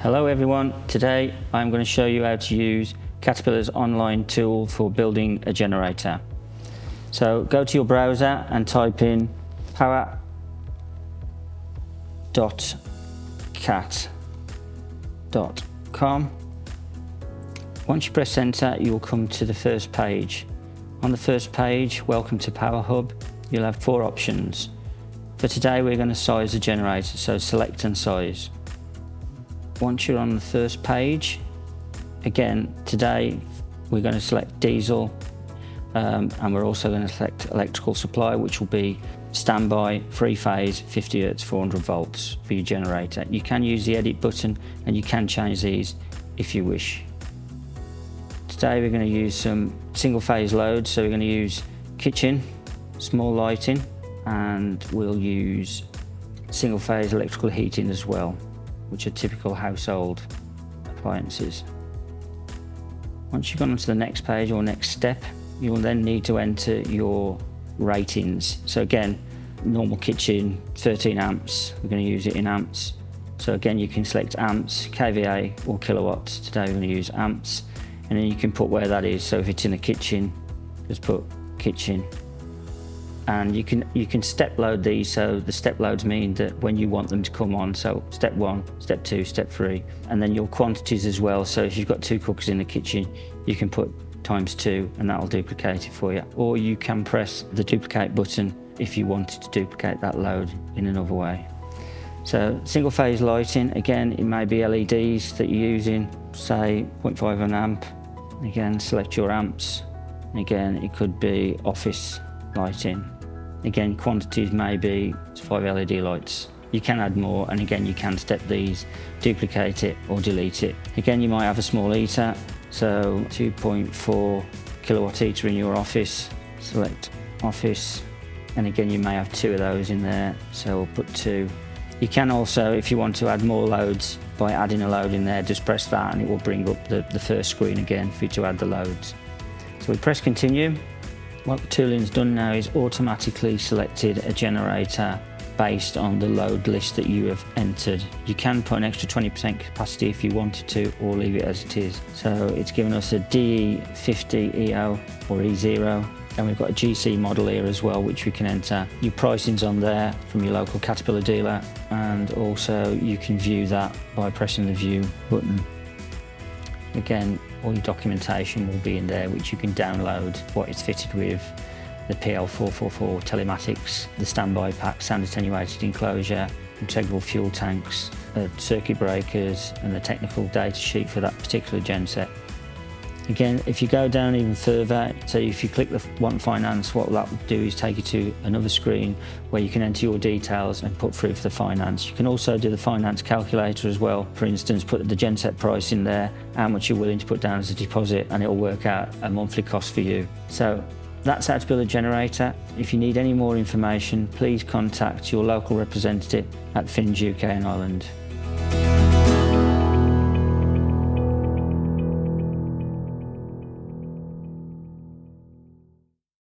Hello everyone, today I'm going to show you how to use Caterpillar's online tool for building a generator. So go to your browser and type in power.cat.com. Once you press enter, you'll come to the first page. On the first page, welcome to Power Hub, you'll have four options. For today we're going to size the generator, so select and size. Once you're on the first page, again today we're going to select diesel and we're also going to select electrical supply, which will be standby, 3-phase, 50 Hz, 400 volts for your generator. You can use the edit button and you can change these if you wish. Today we're going to use some single phase loads, so we're going to use kitchen, small lighting, and we'll use single phase electrical heating as well, which are typical household appliances. Once you've gone on to the next page or next step, you'll then need to enter your ratings. So again, normal kitchen, 13 amps, we're going to use it in amps. So again, you can select amps, kVA or kilowatts. Today we're going to use amps, and then you can put where that is. So if it's in the kitchen, just put kitchen. And you can step load these, so the step loads mean that when you want them to come on, so step 1, step 2, step 3, and then your quantities as well. So if you've got 2 cookers in the kitchen, you can put ×2 and that'll duplicate it for you, or you can press the duplicate button if you wanted to duplicate that load in another way. So single phase lighting, again it may be LEDs that you're using, say 0.5 of an amp. Again, select your amps. Again, it could be office lighting. Again, quantities may be 5 LED lights. You can add more, and again you can step these, duplicate it or delete it. Again, you might have a small heater, so 2.4 kilowatt heater in your office. Select office, and again you may have 2 of those in there, so we'll put 2. You can also, if you want to add more loads by adding a load in there, just press that and it will bring up the first screen again for you to add the loads. So we press continue. What the tooling's done now is automatically selected a generator based on the load list that you have entered. You can put an extra 20% capacity if you wanted to, or leave it as it is. So it's given us a DE50EO or E0, and we've got a GC model here as well, which we can enter. Your pricing's on there from your local Caterpillar dealer, and also you can view that by pressing the view button. Again, all your documentation will be in there, which you can download, what it's fitted with, the PL444 telematics, the standby pack, sound attenuated enclosure, integrable fuel tanks, circuit breakers, and the technical data sheet for that particular genset. Again, if you go down even further, so if you click the Want Finance, what that will do is take you to another screen where you can enter your details and put through for the finance. You can also do the finance calculator as well. For instance, put the genset price in there, how much you're willing to put down as a deposit, and it'll work out a monthly cost for you. So that's how to build a generator. If you need any more information, please contact your local representative at Finns UK and Ireland.